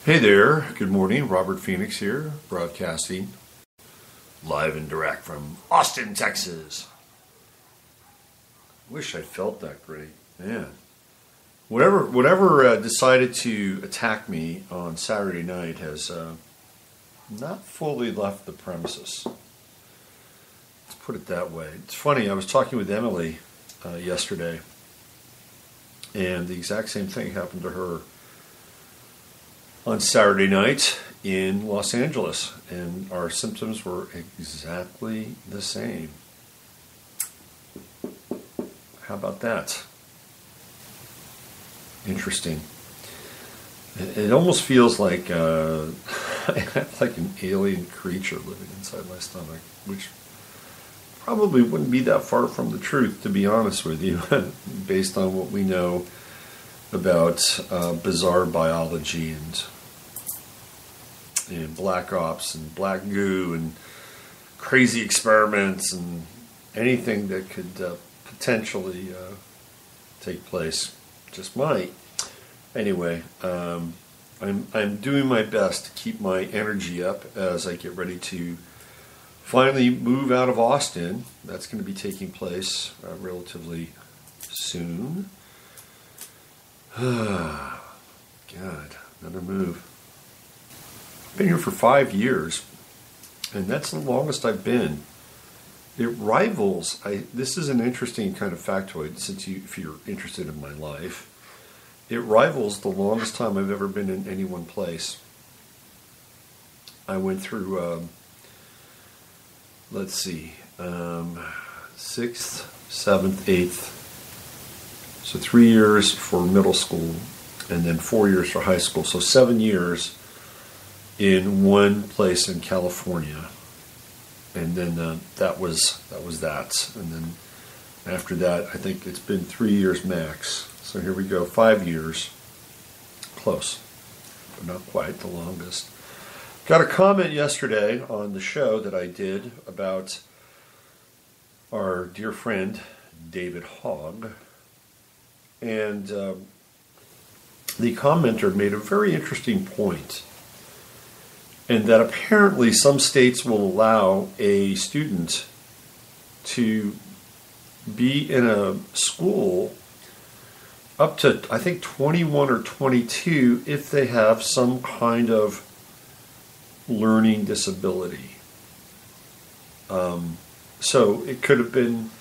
Hey there, good morning. Robert Phoenix here, broadcasting live and direct from Austin, Texas. Wish I felt that great, man. Whatever decided to attack me on Saturday night has not fully left the premises. Let's put it that way. It's funny, I was talking with Emily yesterday, and the exact same thing happened to her on Saturday night in Los Angeles, and our symptoms were exactly the same. How about that? Interesting. It almost feels like I have like an alien creature living inside my stomach, which probably wouldn't be that far from the truth, to be honest with you, based on what we know about bizarre biology and black ops and black goo and crazy experiments and anything that could potentially take place. Just might. Anyway, I'm doing my best to keep my energy up as I get ready to finally move out of Austin. That's going to be taking place relatively soon. God, another move. I've been here for 5 years, and that's the longest I've been. It rivals, this is an interesting kind of factoid, if you're interested in my life. It rivals the longest time I've ever been in any one place. I went through, 6th, 7th, 8th, so 3 years for middle school, and then 4 years for high school, so 7 years in one place in California, and then that was that. And then after that, I think it's been 3 years max. So here we go, 5 years, close, but not quite the longest. Got a comment yesterday on the show that I did about our dear friend David Hogg, and the commenter made a very interesting point. And that apparently some states will allow a student to be in a school up to, I think, 21 or 22 if they have some kind of learning disability. So it could have been,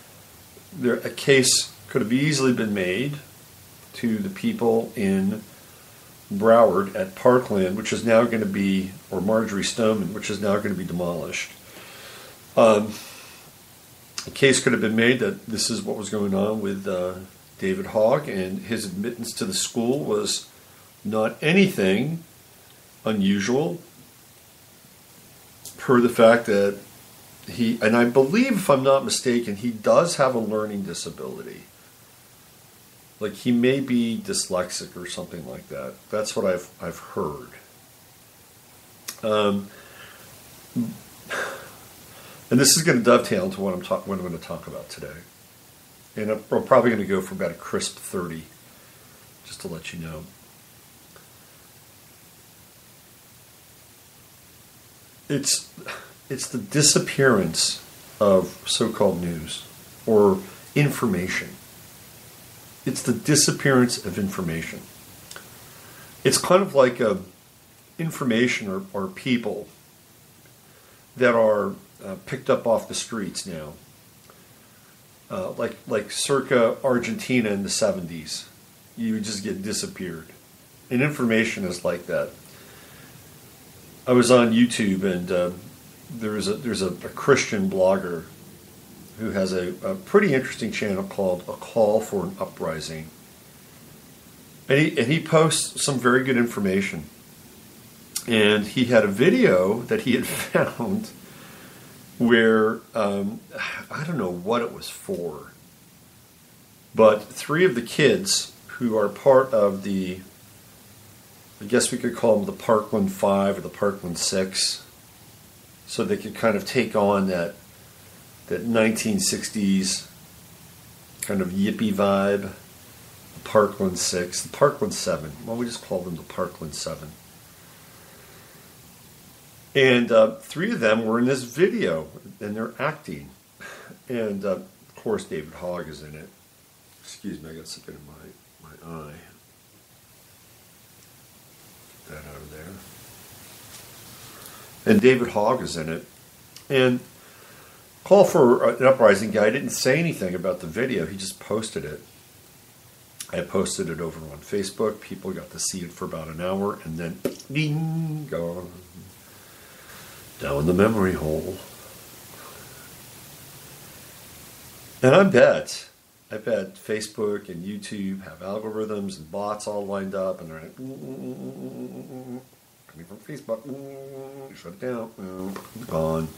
a case could have easily been made to the people in Broward at Parkland, which is now going to be, or Marjorie Stoneman, which is now going to be demolished. A case could have been made that this is what was going on with David Hogg, and his admittance to the school was not anything unusual, per the fact that he, and I believe, if I'm not mistaken, he does have a learning disability. Like, he may be dyslexic or something like that. That's what I've heard. And this is going to dovetail into what I'm going to talk about today. And I'm probably going to go for about a crisp 30, just to let you know. It's the disappearance of so-called news or information. It's the disappearance of information. It's kind of like information or people that are picked up off the streets now. Like circa Argentina in the 70s. You would just get disappeared. And information is like that. I was on YouTube, and there's a Christian blogger who has a pretty interesting channel called A Call for an Uprising. And he posts some very good information. And he had a video that he had found where, I don't know what it was for, but 3 of the kids who are part of the, I guess we could call them the Parkland 5 or the Parkland 6, so they could kind of take on that 1960s kind of yippie vibe. The Parkland 6, the Parkland 7. Well, we just call them the Parkland 7. And 3 of them were in this video, and they're acting. And of course, David Hogg is in it. Excuse me, I got something in my eye. Get that out of there. And David Hogg is in it. And Call for an Uprising guy didn't say anything about the video. He just posted it. I posted it over on Facebook. People got to see it for about an hour, and then ding, gone down the memory hole. And I bet Facebook and YouTube have algorithms and bots all lined up, and they're like, coming from Facebook, shut it down, gone.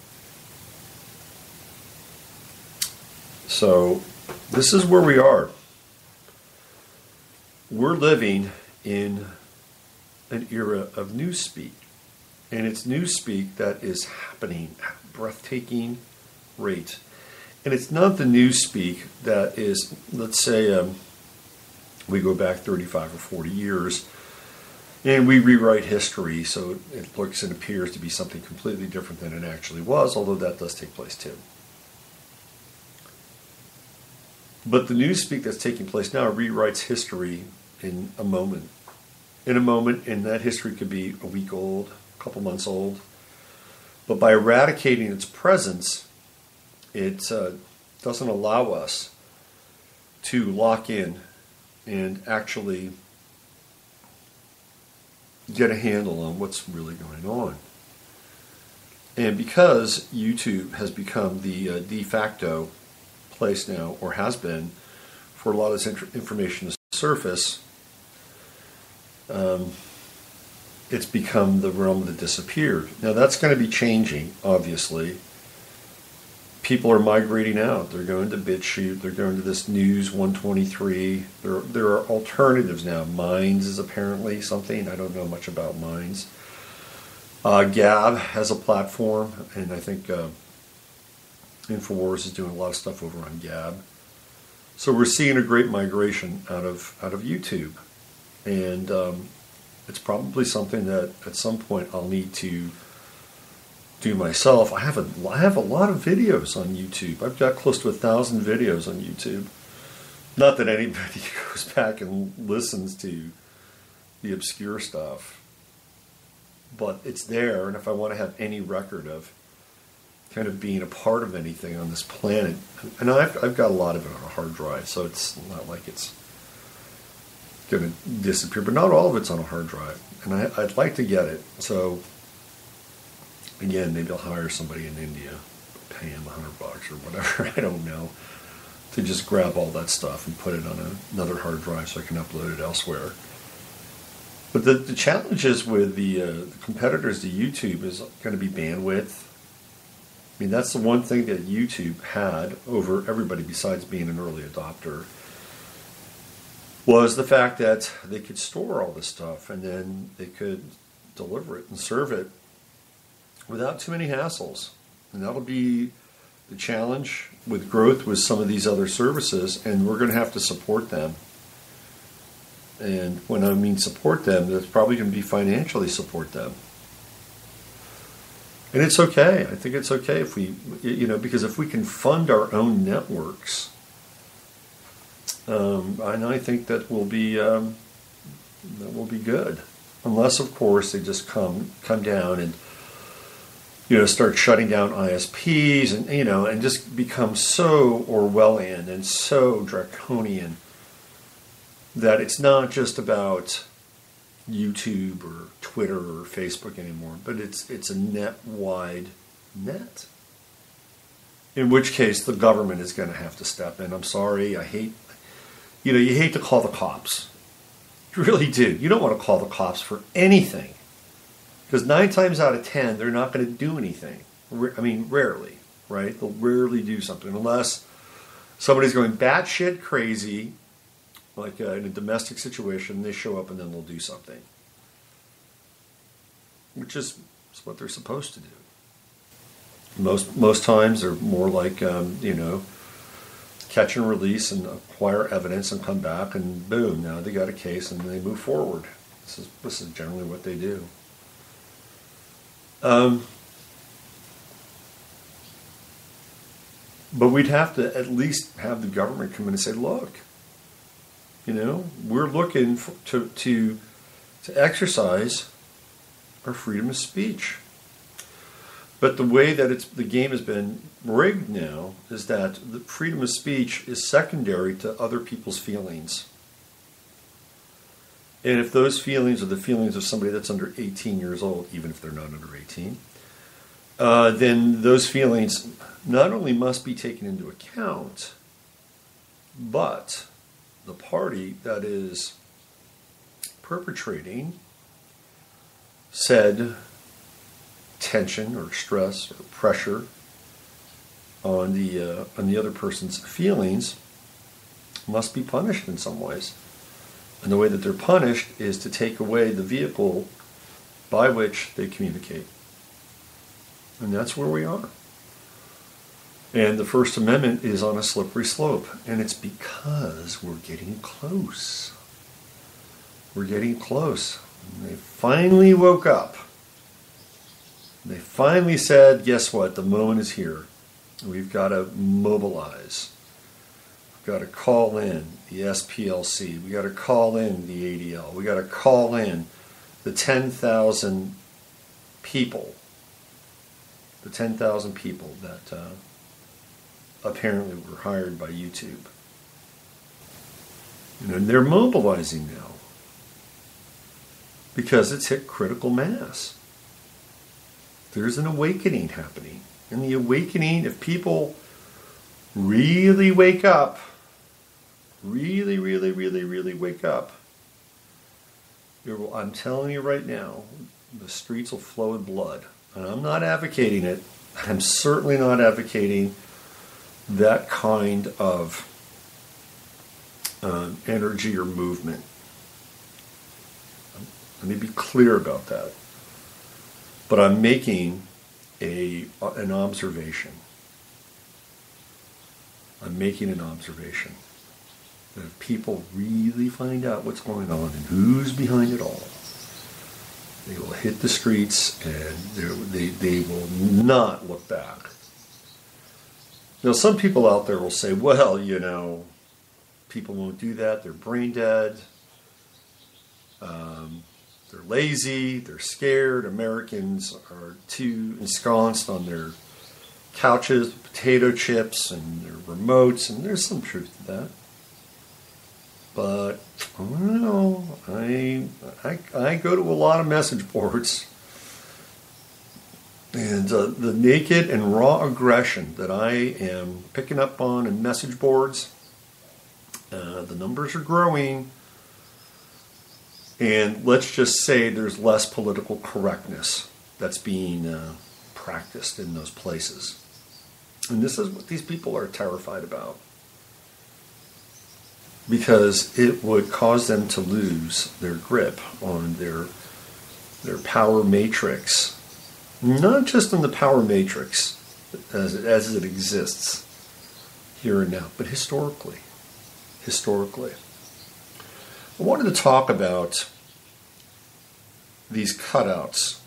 So this is where we are. We're living in an era of Newspeak. And it's Newspeak that is happening at a breathtaking rate. And it's not the Newspeak that is, let's say, we go back 35 or 40 years, and we rewrite history so it looks and appears to be something completely different than it actually was, although that does take place too. But the Newspeak that's taking place now rewrites history in a moment. In a moment, and that history could be a week old, a couple months old. But by eradicating its presence, it doesn't allow us to lock in and actually get a handle on what's really going on. And because YouTube has become the de facto place now, or has been, for a lot of this information to surface, it's become the realm of the disappeared. Now that's going to be changing, obviously. People are migrating out. They're going to BitChute. They're going to this News 123. There are alternatives now. Minds is apparently something. I don't know much about Minds. Gab has a platform, and I think InfoWars is doing a lot of stuff over on Gab. So we're seeing a great migration out of YouTube, and it's probably something that at some point I'll need to do myself. I have a lot of videos on YouTube. I've got close to 1,000 videos on YouTube. Not that anybody goes back and listens to the obscure stuff, but it's there. And if I want to have any record of kind of being a part of anything on this planet, and I've got a lot of it on a hard drive, so it's not like it's going to disappear, but not all of it's on a hard drive, and I'd like to get it. So again, maybe I'll hire somebody in India, pay him $100 or whatever, I don't know, to just grab all that stuff and put it on another hard drive so I can upload it elsewhere. But the challenges with the competitors to YouTube is going to be bandwidth. I mean, that's the one thing that YouTube had over everybody besides being an early adopter, was the fact that they could store all this stuff and then they could deliver it and serve it without too many hassles. And that'll be the challenge with growth with some of these other services, and we're going to have to support them. And when I mean support them, that's probably going to be financially support them. And it's okay. I think it's okay if we, because if we can fund our own networks, and I think that will be good. Unless, of course, they just come down and start shutting down ISPs and and just become so Orwellian and so draconian that it's not just about YouTube or Twitter or Facebook anymore, but it's a net-wide net. In which case, the government is going to have to step in. I'm sorry, I hate, you hate to call the cops. You really do. You don't want to call the cops for anything. Because 9 times out of 10, they're not going to do anything. I mean, rarely, right? They'll rarely do something unless somebody's going batshit crazy, like in a domestic situation, they show up and then they'll do something. Which is what they're supposed to do. Most times they're more like, catch and release and acquire evidence and come back and boom, now they got a case and they move forward. This is generally what they do. But we'd have to at least have the government come in and say, look, we're looking to exercise our freedom of speech. But the way that the game has been rigged now is that the freedom of speech is secondary to other people's feelings. And if those feelings are the feelings of somebody that's under 18 years old, even if they're not under 18, then those feelings not only must be taken into account, but the party that is perpetrating said tension or stress or pressure on the other person's feelings must be punished in some ways. And the way that they're punished is to take away the vehicle by which they communicate. And that's where we are. And the First Amendment is on a slippery slope. And it's because we're getting close. We're getting close. And they finally woke up. They finally said, guess what? The moment is here. We've got to mobilize. We've got to call in the SPLC. We've got to call in the ADL. We've got to call in the 10,000 people. The 10,000 people that apparently were hired by YouTube. And they're mobilizing now because it's hit critical mass. There's an awakening happening. And the awakening, if people really wake up, really wake up, I'm telling you right now, the streets will flow with blood. And I'm not advocating it. I'm certainly not advocating that kind of energy or movement. Let me be clear about that. But I'm making an observation. I'm making an observation that if people really find out what's going on and who's behind it all, they will hit the streets and they will not look back. Now, some people out there will say, well, people won't do that. They're brain dead. They're lazy. They're scared. Americans are too ensconced on their couches with potato chips and their remotes, and there's some truth to that. But I don't know. I go to a lot of message boards, and the naked and raw aggression that I am picking up on in message boards, the numbers are growing, and let's just say there's less political correctness that's being practiced in those places. And this is what these people are terrified about, because it would cause them to lose their grip on their power matrix. Not just on the power matrix as it exists here and now, but historically. I wanted to talk about these cutouts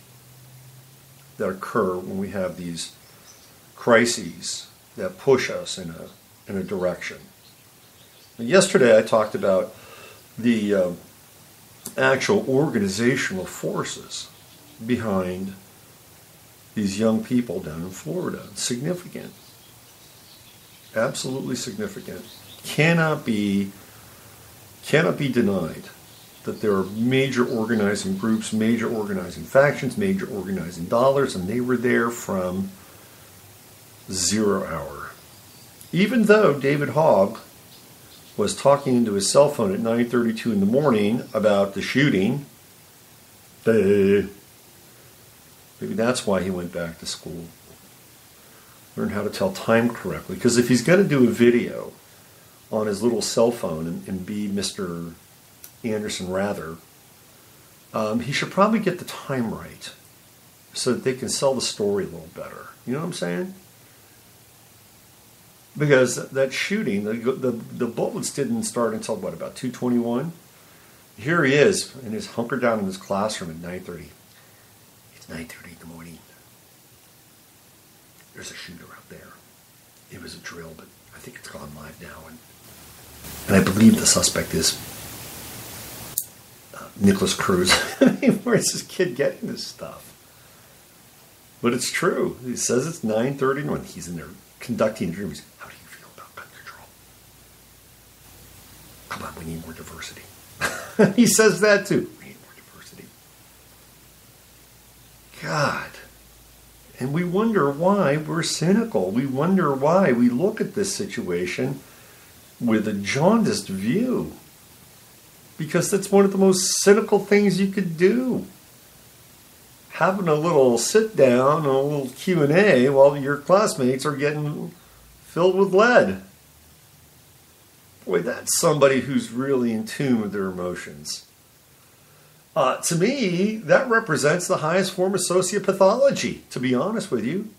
that occur when we have these crises that push us in a direction. Yesterday I talked about the actual organizational forces behind these young people down in Florida. Significant. Absolutely significant. Cannot be denied that there are major organizing groups, major organizing factions, major organizing dollars, and they were there from 0 hour. Even though David Hogg was talking into his cell phone at 9:32 in the morning about the shooting, maybe that's why he went back to school. Learn how to tell time correctly. Because if he's going to do a video on his little cell phone and be Mr. Anderson Rather, he should probably get the time right so that they can sell the story a little better. You know what I'm saying? Because that shooting, the bullets didn't start until, about 2:21? Here he is, and he's hunkered down in his classroom at 9:30. It's 9:30 in the morning. there's a shooter out there. It was a drill, but I think it's gone live now. And I believe the suspect is Nicholas Cruz. I mean, where's this kid getting this stuff? But it's true. He says it's 9:30 when he's in there conducting interviews. How do you feel about gun control? Come on, we need more diversity. He says that too. We need more diversity. God. And we wonder why we're cynical. We wonder why we look at this situation with a jaundiced view. Because that's one of the most cynical things you could do. Having a little sit down, a little Q&A while your classmates are getting filled with lead. Boy, that's somebody who's really in tune with their emotions. To me, that represents the highest form of sociopathology, to be honest with you.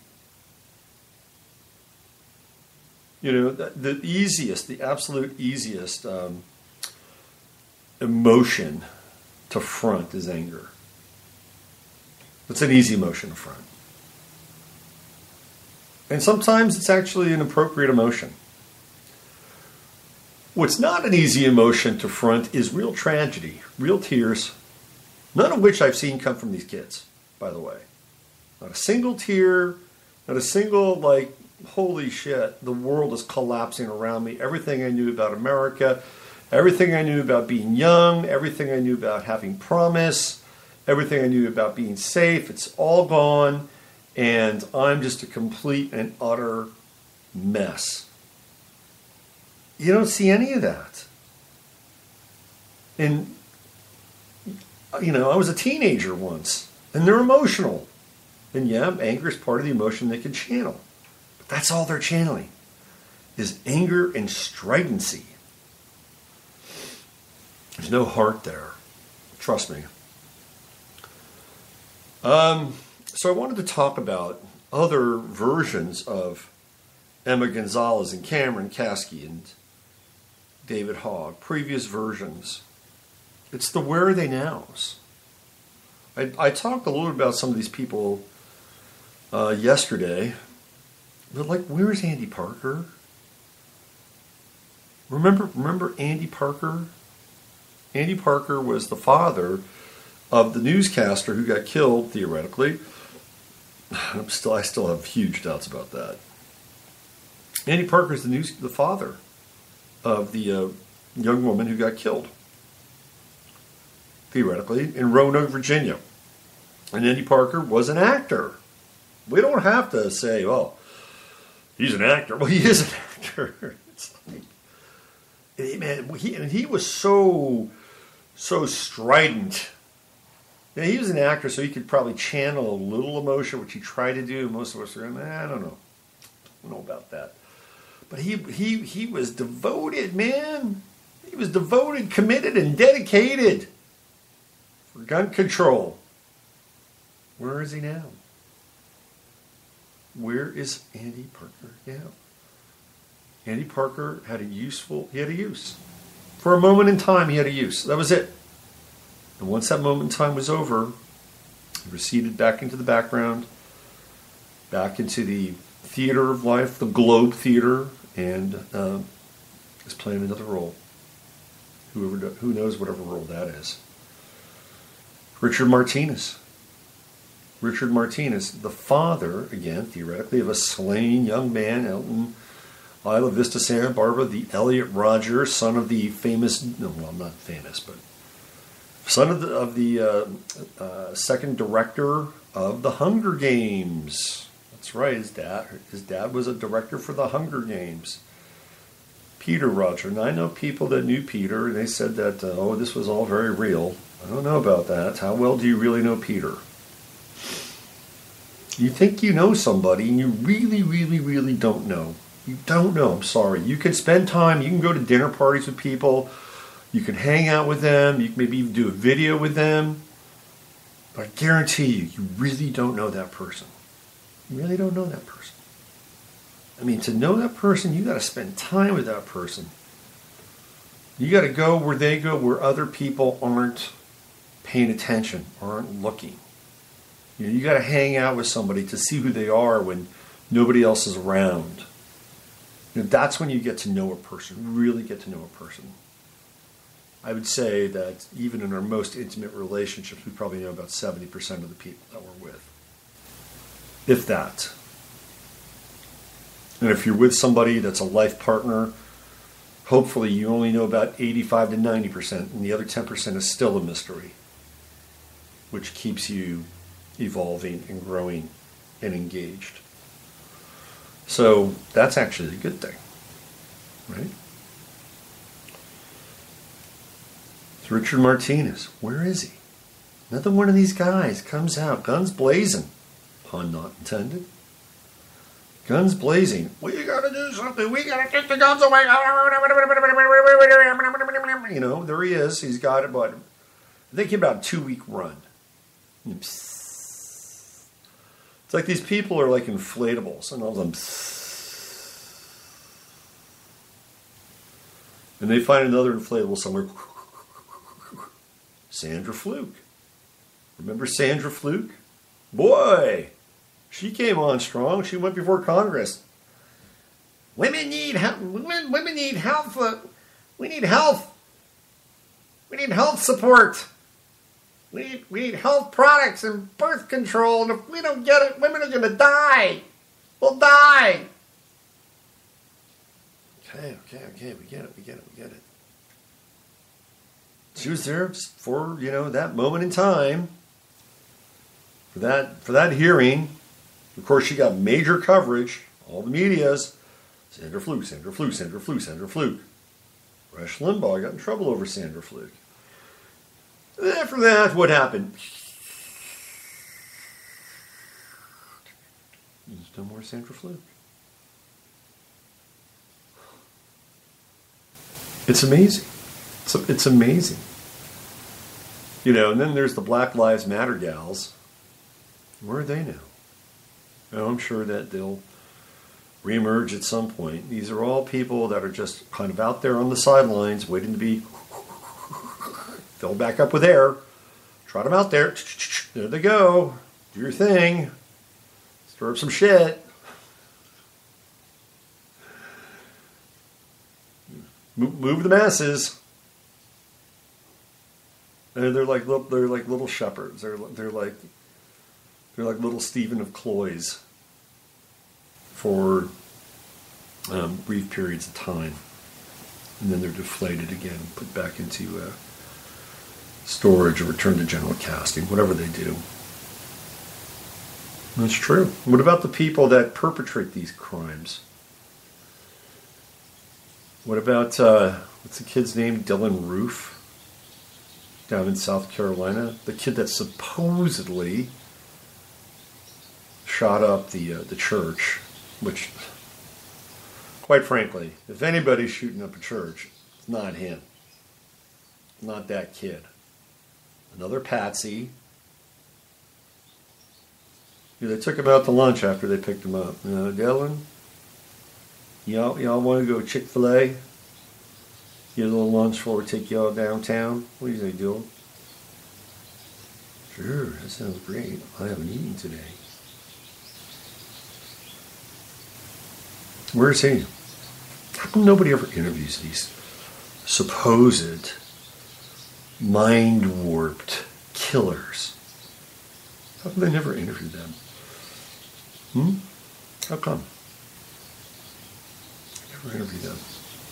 You know, the easiest, the absolute easiest emotion to front is anger. It's an easy emotion to front. And sometimes it's actually an appropriate emotion. What's not an easy emotion to front is real tragedy, real tears, none of which I've seen come from these kids, by the way. Not a single tear, not a single, like, holy shit, the world is collapsing around me. Everything I knew about America, everything I knew about being young, everything I knew about having promise, everything I knew about being safe, it's all gone, and I'm just a complete and utter mess. You don't see any of that. And, you know, I was a teenager once, and they're emotional. And yeah, anger is part of the emotion they can channel. But that's all they're channeling, is anger and stridency. There's no heart there. Trust me. So I wanted to talk about other versions of Emma Gonzalez and Cameron Kasky and David Hogg, previous versions. It's the where are they nows. I talked a little bit about some of these people yesterday, but like, where's Andy Parker? Remember Andy Parker? Andy Parker was the father of the newscaster who got killed, theoretically. I still have huge doubts about that. Andy Parker is the father of the young woman who got killed, theoretically, in Roanoke, Virginia. And Andy Parker was an actor. We don't have to say, oh, he's an actor. Well, he is an actor. It's like, man, he was so strident. Yeah, he was an actor, so he could probably channel a little emotion, which he tried to do. Most of us are, I don't know. I don't know about that. But he was devoted, man. He was devoted, committed, and dedicated for gun control. Where is he now? Where is Andy Parker now? Andy Parker had a use. For a moment in time, he had a use. That was it. And once that moment in time was over, he receded back into the background, back into the theater of life, the Globe Theater, and is playing another role. Who knows whatever role that is. Richard Martinez, the father, again, theoretically, of a slain young man out in Isla Vista, Santa Barbara, the Elliot Rodgers, son of the famous, no, well, not famous, but son of the second director of the Hunger Games. That's right, his dad was a director for the Hunger Games. Peter Rodgers. And I know people that knew Peter, and they said that, this was all very real. I don't know about that. How well do you really know Peter? You think you know somebody, and you really, really, really don't know. You don't know. I'm sorry. You can spend time. You can go to dinner parties with people. You can hang out with them. You can maybe even do a video with them. But I guarantee you really don't know that person. You really don't know that person. I mean, to know that person, you got to spend time with that person. You got to go where they go, where other people aren't paying attention, aren't looking. You got to hang out with somebody to see who they are when Nobody else is around. That's when you get to know a person, really get to know a person. I would say that even in our most intimate relationships, we probably know about 70% of the people that we're with. If that. And if you're with somebody that's a life partner, hopefully you only know about 85 to 90%, and the other 10% is still a mystery, which keeps you evolving and growing and engaged. So that's actually a good thing, right? It's Richard Martinez. Where is he? Another one of these guys comes out, guns blazing. Pun not intended. Guns blazing. We gotta do something. We gotta take the guns away. You know, there he is. He's got it, but I think about a 2-week run. It's like these people are like inflatables, and all of them. And they find another inflatable somewhere. Sandra Fluke. Remember Sandra Fluke? Boy, she came on strong. She went before Congress. Women need help. Women need health. We need health. We need health support. We need health products and birth control. And if we don't get it, women are going to die. We'll die. Okay. We get it. She was there just for, that moment in time. For that hearing. Of course, she got major coverage. All the media's. Sandra Fluke. Rush Limbaugh got in trouble over Sandra Fluke. And after that, what happened? There's no more Sandra Fluke. It's amazing. It's amazing. And then there's the Black Lives Matter gals. Where are they now? I'm sure that they'll reemerge at some point. These are all people that are just kind of out there on the sidelines waiting to be filled back up with air. Trot them out there. There they go. Do your thing. Stir up some shit. Move the masses. And they're like little shepherds. They're like little Stephen of Cloys for brief periods of time, and then they're deflated again, put back into storage or returned to general casting, whatever they do. That's true. What about the people that perpetrate these crimes? What about, what's the kid's name? Dylan Roof, down in South Carolina. The kid that supposedly shot up the church, which, quite frankly, if anybody's shooting up a church, it's not him. Not that kid. Another patsy. They took him out to lunch after they picked him up. Dylan, y'all want to go Chick-fil-A? Get a little lunch before we take y'all downtown? What do you think, Dylan? Sure, that sounds great. I haven't eaten today. Where's he? How come nobody ever interviews these supposed mind-warped killers? How come they never interview them? How come? Never interview them.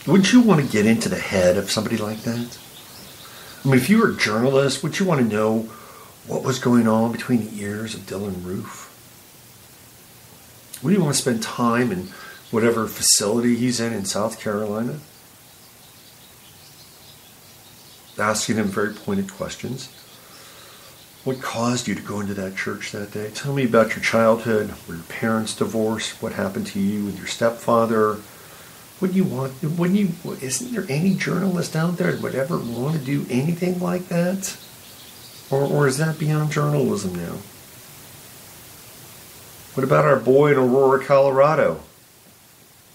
Wouldn't you want to get into the head of somebody like that? I mean, if you were a journalist, would you want to know what was going on between the ears of Dylan Roof? Would you want to spend time in whatever facility he's in South Carolina, asking him very pointed questions? What caused you to go into that church that day? Tell me about your childhood. Were your parents divorced? What happened to you with your stepfather? What do you want? Isn't there any journalist out there that would ever want to do anything like that? Or is that beyond journalism now? What about our boy in Aurora, Colorado?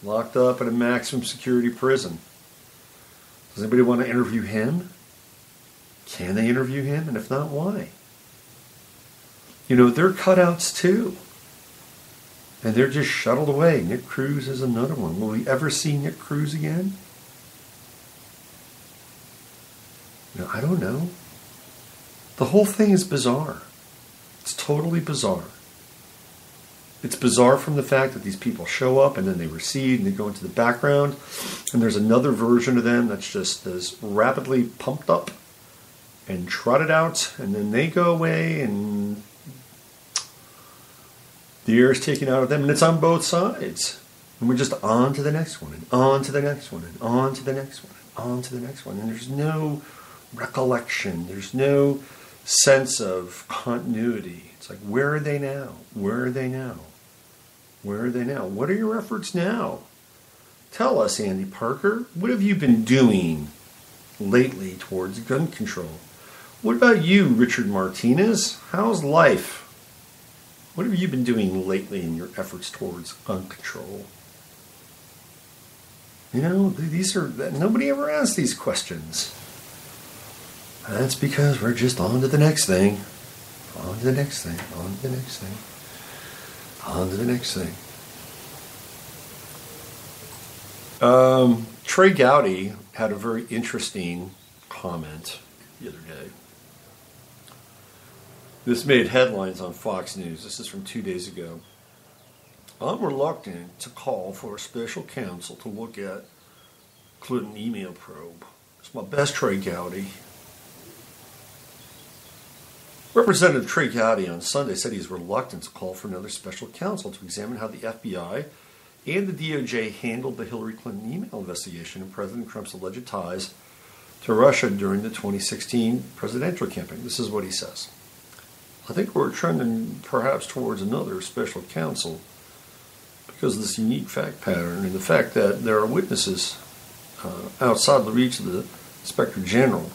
Locked up in a maximum security prison. Does anybody want to interview him? Can they interview him? And if not, why? They're cutouts too. And they're just shuttled away. Nick Cruz is another one. Will we ever see Nick Cruz again? No, I don't know. The whole thing is bizarre. It's totally bizarre. It's bizarre from the fact that these people show up and then they recede and they go into the background, and there's another version of them that's just as rapidly pumped up and trotted out, and then they go away and the air is taken out of them, and it's on both sides. And we're just on to the next one, and on to the next one, and on to the next one, and on to the next one. And there's no recollection. There's no sense of continuity. It's like, where are they now? Where are they now? Where are they now? What are your efforts now? Tell us, Andy Parker. What have you been doing lately towards gun control? What about you, Richard Martinez? How's life? What have you been doing lately in your efforts towards gun control? You know, nobody ever asks these questions. That's because we're just on to the next thing. On to the next thing. On to the next thing. On to the next thing. Trey Gowdy had a very interesting comment the other day. This made headlines on Fox News. This is from 2 days ago. I'm reluctant to call for a special counsel to look at Clinton email probe. It's my best, Trey Gowdy. Representative Trey Gowdy on Sunday said he's reluctant to call for another special counsel to examine how the FBI and the DOJ handled the Hillary Clinton email investigation and President Trump's alleged ties to Russia during the 2016 presidential campaign. This is what he says. I think we're trending perhaps towards another special counsel because of this unique fact pattern and the fact that there are witnesses outside the reach of the Inspector General.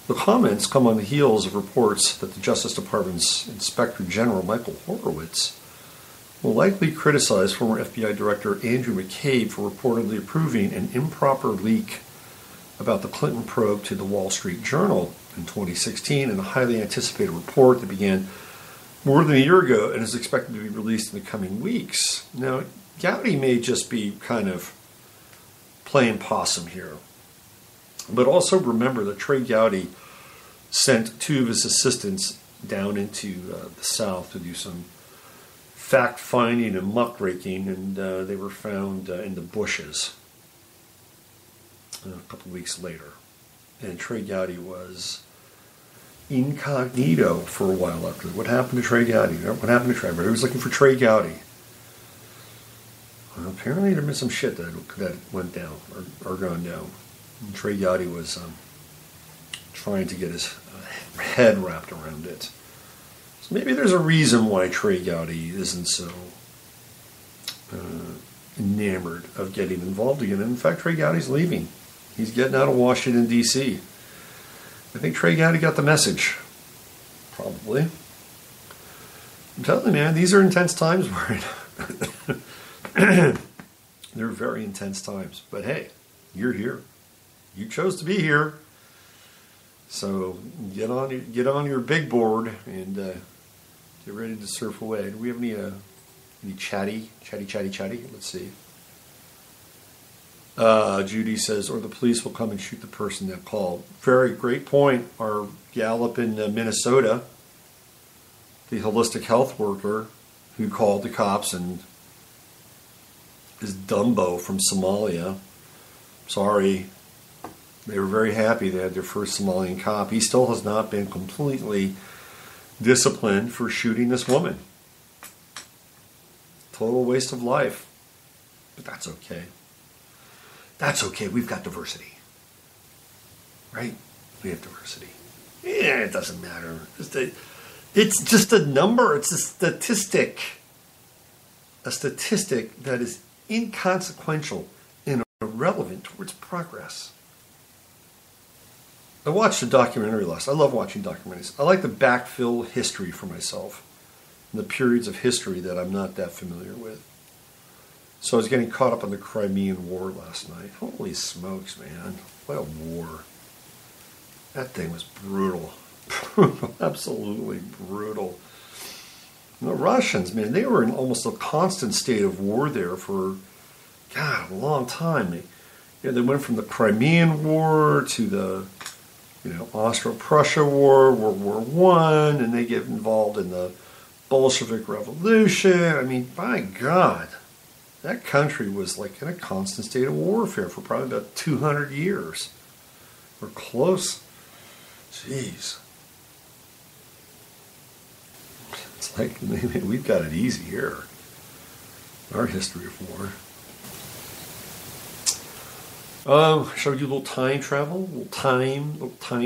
The comments come on the heels of reports that the Justice Department's Inspector General, Michael Horowitz, will likely criticize former FBI Director Andrew McCabe for reportedly approving an improper leak about the Clinton probe to the Wall Street Journal in 2016 in a highly anticipated report that began more than a year ago and is expected to be released in the coming weeks. Now, Gowdy may just be kind of playing possum here. But also remember that Trey Gowdy sent two of his assistants down into the South to do some fact-finding and muckraking, and they were found in the bushes a couple weeks later. And Trey Gowdy was incognito for a while after. What happened to Trey Gowdy? What happened to Trey? Everybody was looking for Trey Gowdy. Well, apparently there was some shit that went down or gone down. And Trey Gowdy was trying to get his head wrapped around it. So maybe there's a reason why Trey Gowdy isn't so enamored of getting involved again. And in fact, Trey Gowdy's leaving. He's getting out of Washington, D.C. I think Trey Gowdy got the message. Probably. I'm telling you, man, these are intense times. They're very intense times. But hey, you're here. You chose to be here. So get on your big board and get ready to surf away. Do we have any chatty? Let's see. Judy says, or the police will come and shoot the person that called. Very great point. Our gal up in Minnesota, the holistic health worker who called the cops and is Dumbo from Somalia. Sorry. They were very happy they had their first Somalian cop. He still has not been completely disciplined for shooting this woman. Total waste of life. But that's okay. That's okay. We've got diversity. Right? We have diversity. Yeah, it doesn't matter. It's just a number. It's a statistic. A statistic that is inconsequential and irrelevant towards progress. I watched a documentary last night. I love watching documentaries. I like to backfill history for myself. The periods of history that I'm not that familiar with. So I was getting caught up on the Crimean War last night. Holy smokes, man. What a war. That thing was brutal. Absolutely brutal. And the Russians, man, they were in almost a constant state of war there for, God, a long time. They went from the Crimean War to the, Austro-Prussia War, World War I, and they get involved in the Bolshevik Revolution. I mean, by God, that country was like in a constant state of warfare for probably about 200 years. Or close. Jeez. It's like, we've got it easy here. Our history of war. Shall we do a little time travel? A little time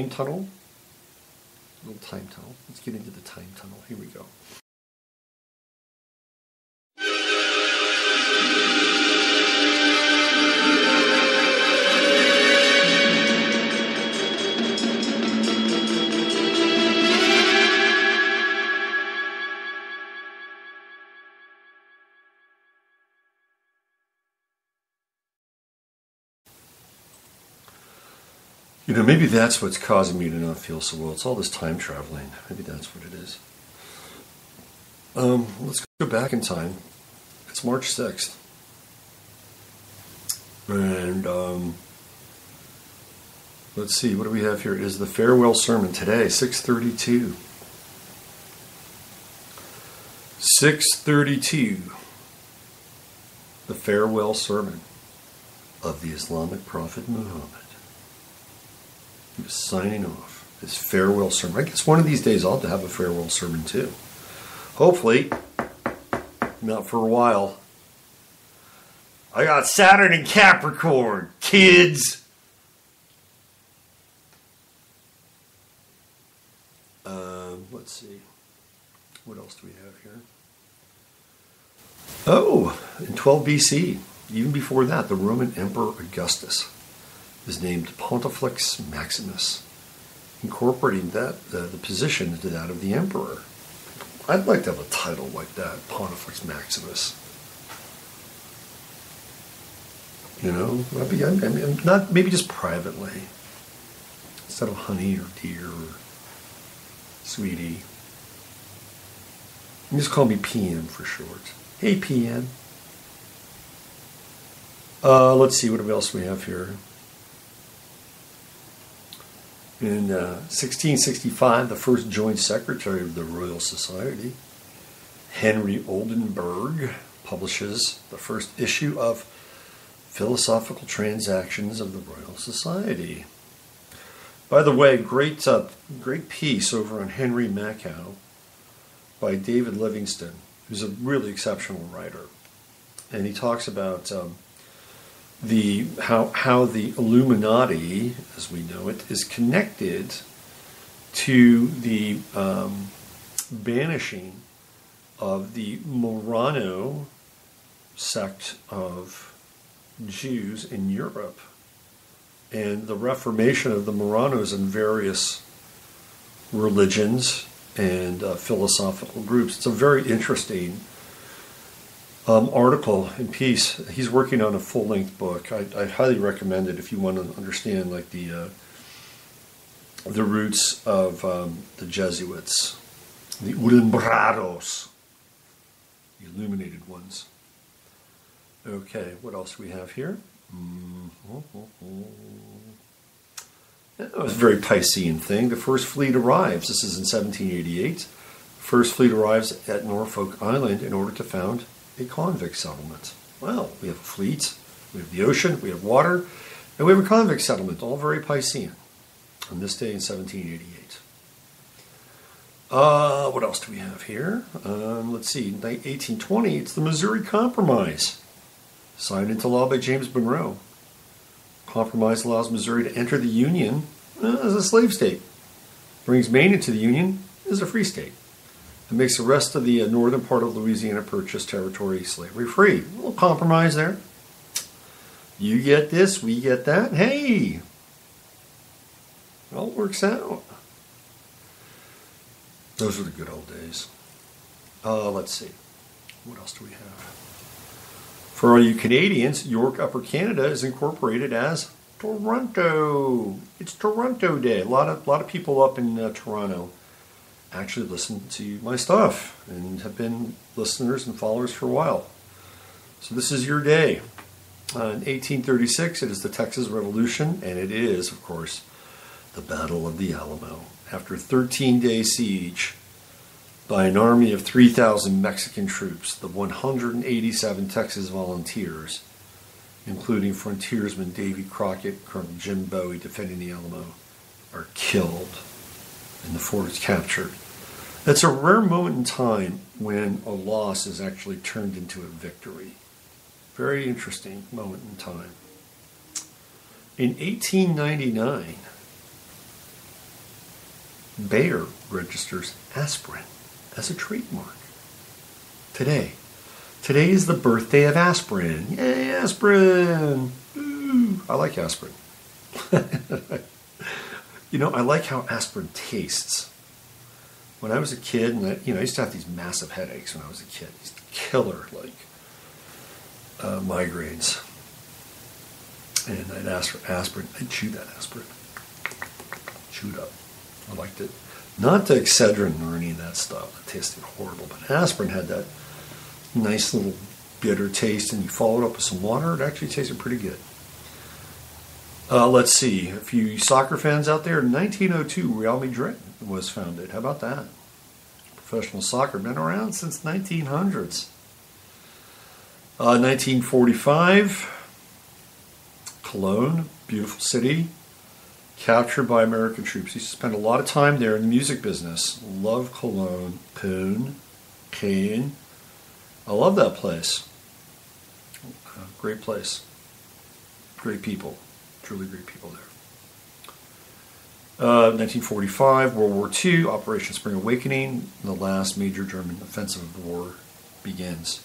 tunnel? A little time tunnel. Let's get into the time tunnel. Here we go. Maybe that's what's causing me to not feel so well. It's all this time traveling. Maybe that's what it is. Let's go back in time. It's March 6th. And let's see, what do we have here? It is the farewell sermon today, 6:32. 6:32. The farewell sermon of the Islamic prophet Muhammad. He was signing off his farewell sermon. I guess one of these days I'll have a farewell sermon too. Hopefully, not for a while. I got Saturn and Capricorn, kids. Let's see. What else do we have here? Oh, in 12 BC, even before that, the Roman Emperor Augustus is named Pontifex Maximus, incorporating that the position into that of the emperor. I'd like to have a title like that, Pontifex Maximus. Not maybe just privately, instead of honey or dear or sweetie. You just call me PM for short. Hey PM. Let's see what else we have here. In 1665, the first joint secretary of the Royal Society, Henry Oldenburg, publishes the first issue of Philosophical Transactions of the Royal Society. By the way, great piece over on Henry Makow by David Livingston, who's a really exceptional writer. And he talks about how the Illuminati, as we know it, is connected to the banishing of the Marrano sect of Jews in Europe and the reformation of the Marranos in various religions and philosophical groups. It's a very interesting article and piece. He's working on a full-length book. I highly recommend it if you want to understand like the roots of the Jesuits, the Alumbrados, the illuminated ones. Okay, what else do we have here? That was a very Piscean thing. The first fleet arrives. This is in 1788. The first fleet arrives at Norfolk Island in order to found a convict settlement. Well, we have a fleet, we have the ocean, we have water, and we have a convict settlement, all very Piscean on this day in 1788. What else do we have here? Let's see, in 1820, it's the Missouri Compromise, signed into law by James Monroe. Compromise allows Missouri to enter the Union as a slave state, brings Maine into the Union as a free state. It makes the rest of the northern part of Louisiana Purchase territory slavery-free. A little compromise there. You get this, we get that. Hey! It all works out. Those were the good old days. Let's see. What else do we have? For all you Canadians, York Upper Canada is incorporated as Toronto. It's Toronto Day. A lot of people up in Toronto actually listen to my stuff and have been listeners and followers for a while. So this is your day. In 1836, it is the Texas Revolution, and it is, of course, the Battle of the Alamo. After a 13-day siege by an army of 3,000 Mexican troops, the 187 Texas Volunteers, including frontiersman Davy Crockett, Colonel Jim Bowie defending the Alamo, are killed and the fort is captured. It's a rare moment in time when a loss is actually turned into a victory. Very interesting moment in time. In 1899, Bayer registers aspirin as a trademark. Today is the birthday of aspirin. Yay, aspirin! Ooh, I like aspirin. I like how aspirin tastes. When I was a kid, and I used to have these massive headaches when I was a kid. These killer, migraines. And I'd ask for aspirin. I'd chew that aspirin. Chewed up. I liked it. Not the Excedrin or any of that stuff. It tasted horrible. But aspirin had that nice little bitter taste, and you follow it up with some water. It actually tasted pretty good. Let's see. A few soccer fans out there. In 1902, Real Madrid was founded. How about that? Professional soccer. Been around since 1900s. 1945, Cologne, beautiful city, captured by American troops. Used to spend a lot of time there in the music business. Love Cologne, Poon, Kane. I love that place. Great place. Great people. Truly great people there. 1945, World War II, Operation Spring Awakening. The last major German offensive war begins.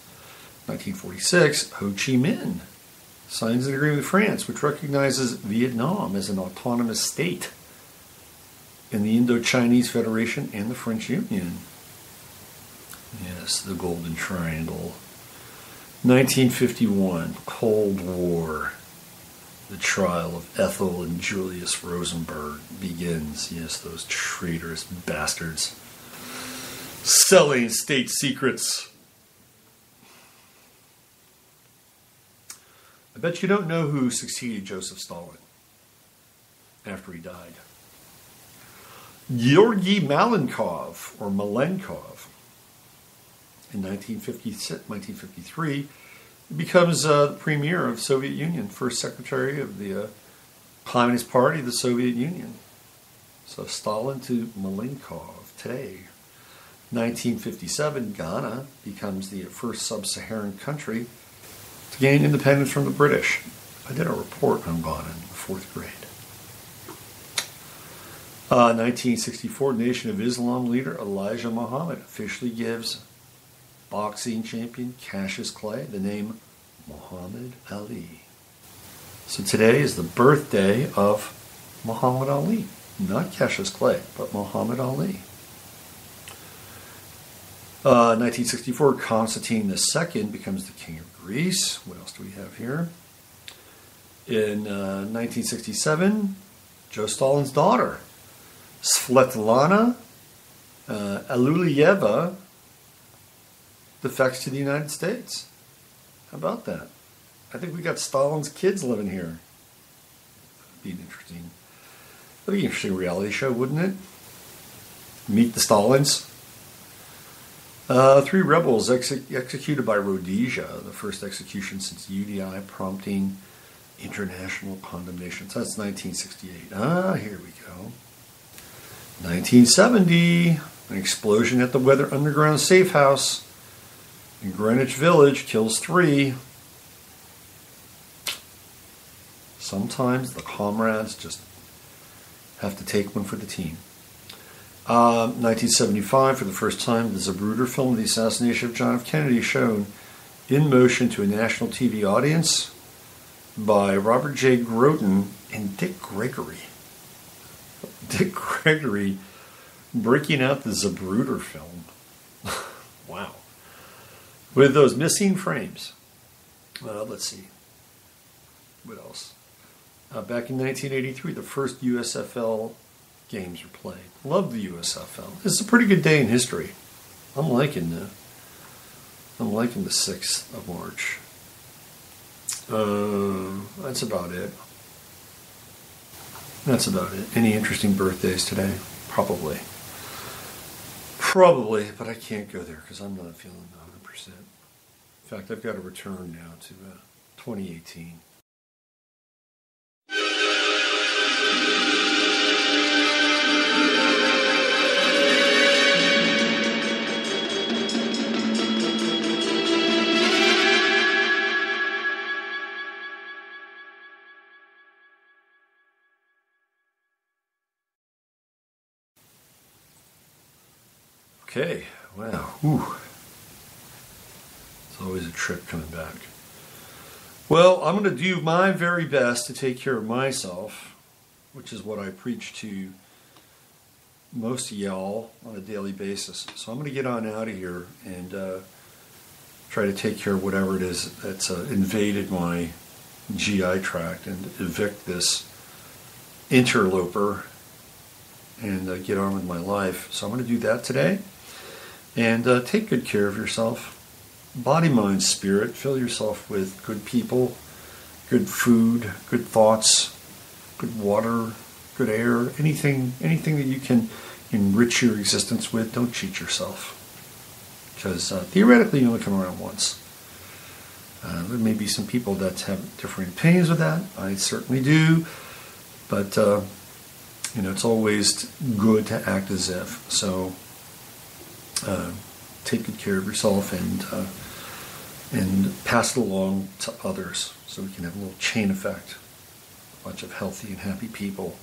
1946, Ho Chi Minh signs an agreement with France, which recognizes Vietnam as an autonomous state in the Indo-Chinese Federation and the French Union. Yes, the Golden Triangle. 1951, Cold War. The trial of Ethel and Julius Rosenberg begins. Yes, those traitorous bastards. Selling state secrets. I bet you don't know who succeeded Joseph Stalin after he died. Georgy Malenkov, or Malenkov, in 1953, becomes the premier of the Soviet Union, first secretary of the Communist Party of the Soviet Union. So Stalin to Malenkov today. 1957, Ghana becomes the first sub-Saharan country to gain independence from the British. I did a report on Ghana in the 4th grade. 1964, Nation of Islam leader Elijah Muhammad officially gives boxing champion Cassius Clay the name Muhammad Ali. So today is the birthday of Muhammad Ali. Not Cassius Clay, but Muhammad Ali. 1964, Constantine II becomes the king of Greece. What else do we have here? In 1967, Joe Stalin's daughter, Svetlana Aluliyeva, defects to the United States. How about that? I think we got Stalin's kids living here. That'd be an interesting reality show, wouldn't it? Meet the Stalins. 3 rebels executed by Rhodesia, the first execution since UDI, prompting international condemnation. So that's 1968. Here we go. 1970, an explosion at the Weather Underground safe house in Greenwich Village kills 3. Sometimes the comrades just have to take one for the team. 1975, for the first time, the Zapruder film, The Assassination of John F. Kennedy, shown in motion to a national TV audience by Robert J. Groton and Dick Gregory. Dick Gregory breaking out the Zapruder film. Wow. With those missing frames. Let's see. What else? Back in 1983, the first USFL games are played. Love the USFL. It's a pretty good day in history. I'm liking the 6th of March. That's about it. That's about it. Any interesting birthdays today? Probably. Probably, but I can't go there because I'm not feeling 100%. In fact, I've got to return now to 2018. Okay, wow. Whew. It's always a trip coming back. Well, I'm going to do my very best to take care of myself, which is what I preach to most of y'all on a daily basis. So I'm going to get on out of here and try to take care of whatever it is that's invaded my GI tract and evict this interloper and get on with my life. So I'm going to do that today. And take good care of yourself. Body, mind, spirit. Fill yourself with good people, good food, good thoughts, good water, good air. Anything that you can enrich your existence with. Don't cheat yourself. Because theoretically you only come around once. There may be some people that have different opinions with that. I certainly do. But, it's always good to act as if. So, take good care of yourself and pass it along to others so we can have a little chain effect. A bunch of healthy and happy people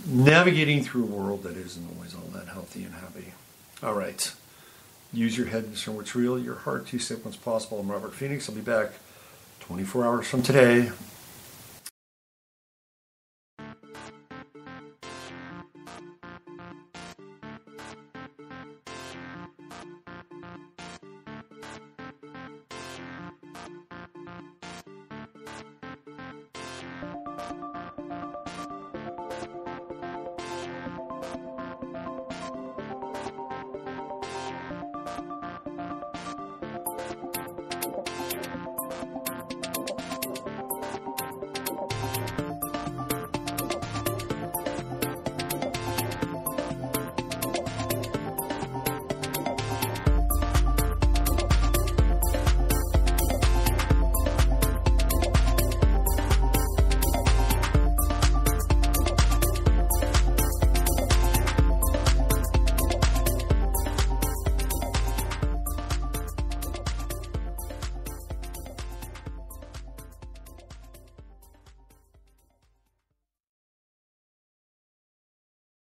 navigating through a world that isn't always all that healthy and happy. All right. Use your head to discern what's real, your heart to say what's possible. I'm Robert Phoenix. I'll be back 24 hours from today.